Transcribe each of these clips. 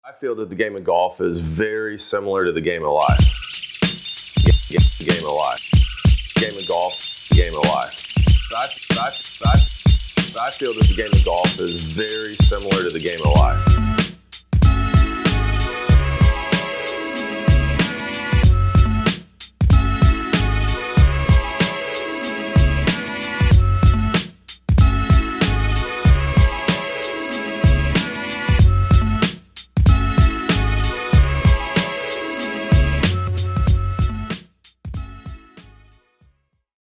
I feel that the game of golf is very similar to the game of life. Game of life. Game of golf, game of life. I feel that the game of golf is very similar to the game of life.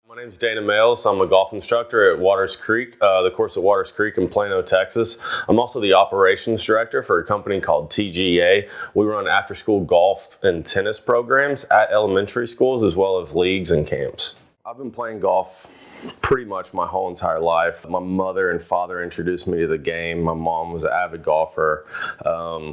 My name's Dana Males. I'm a golf instructor at Waters Creek, the course at Waters Creek in Plano, Texas. I'm also the operations director for a company called TGA. We run after-school golf and tennis programs at elementary schools as well as leagues and camps. I've been playing golf pretty much my whole entire life. My mother and father introduced me to the game. My mom was an avid golfer.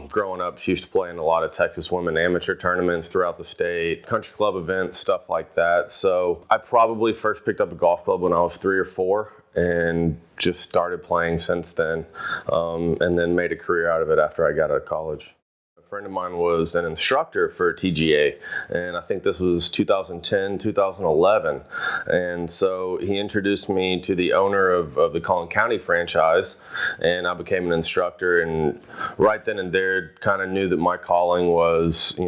Growing up, she used to play in a lot of Texas women amateur tournaments throughout the state, country club events, stuff like that. So I probably first picked up a golf club when I was 3 or 4 and just started playing since then, and then made a career out of it after I got out of college. A friend of mine was an instructor for TGA, and I think this was 2010, 2011. And so he introduced me to the owner of the Collin County franchise, and I became an instructor. And right then and there, kind of knew that my calling was,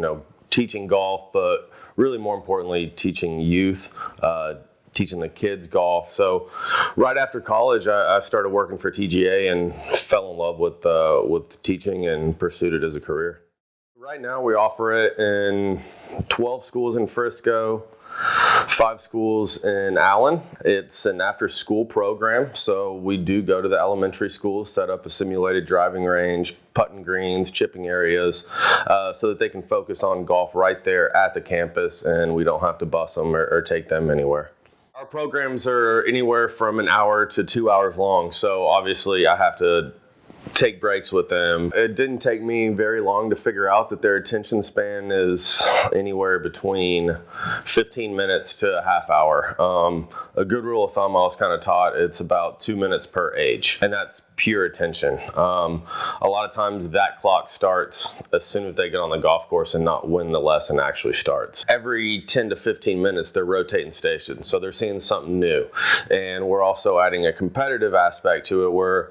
teaching golf, but really more importantly, teaching youth, teaching the kids golf. So right after college, I started working for TGA and fell in love with teaching and pursued it as a career. Right now we offer it in 12 schools in Frisco, 5 schools in Allen. It's an after-school program, so we do go to the elementary schools, set up a simulated driving range, putting greens, chipping areas, so that they can focus on golf right there at the campus, and we don't have to bus them or take them anywhere. Our programs are anywhere from an hour to 2 hours long, so obviously I have to take breaks with them. It didn't take me very long to figure out that their attention span is anywhere between 15 minutes to a half hour. A good rule of thumb I was kind of taught, it's about 2 minutes per age, and that's pure attention. A lot of times that clock starts as soon as they get on the golf course and not when the lesson actually starts. Every 10 to 15 minutes they're rotating stations, so they're seeing something new. And we're also adding a competitive aspect to it where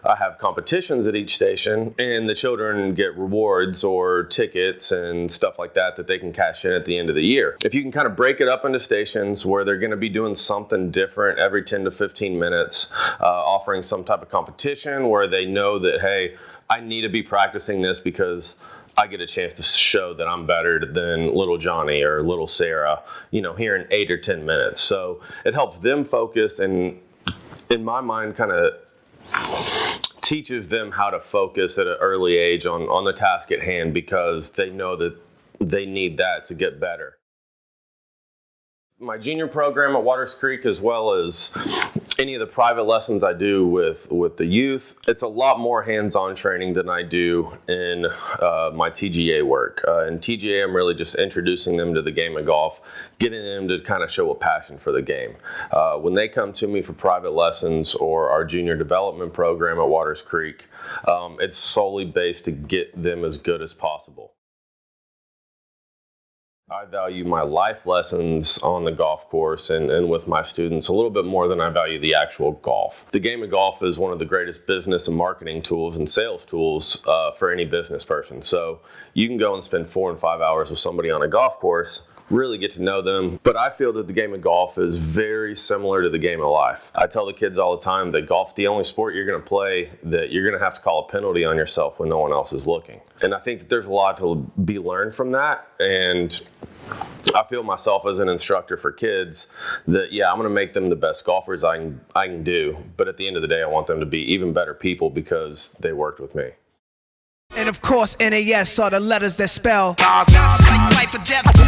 I have competitions at each station, and the children get rewards or tickets and stuff like that they can cash in at the end of the year. If you can kind of break it up into stations where they're going to be doing something different every 10 to 15 minutes, offering some type of competition where they know that, hey, I need to be practicing this because I get a chance to show that I'm better than little Johnny or little Sarah, here in 8 or 10 minutes. So it helps them focus, and in my mind kind of teaches them how to focus at an early age on the task at hand, because they know that they need that to get better. My junior program at Waters Creek, as well as any of the private lessons I do with the youth, it's a lot more hands-on training than I do in my TGA work. In TGA, I'm really just introducing them to the game of golf, getting them to kind of show a passion for the game. When they come to me for private lessons or our junior development program at Waters Creek, it's solely based to get them as good as possible. I value my life lessons on the golf course and with my students a little bit more than I value the actual golf. The game of golf is one of the greatest business and marketing tools and sales tools for any business person. So you can go and spend 4 and 5 hours with somebody on a golf course, really get to know them. But I feel that the game of golf is very similar to the game of life. I tell the kids all the time that golf's the only sport you're going to play that you're going to have to call a penalty on yourself when no one else is looking. And I think that there's a lot to be learned from that. And I feel myself as an instructor for kids that, yeah, I'm going to make them the best golfers I can do. But at the end of the day, I want them to be even better people because they worked with me. And of course, NAS are the letters that spell. Life or death.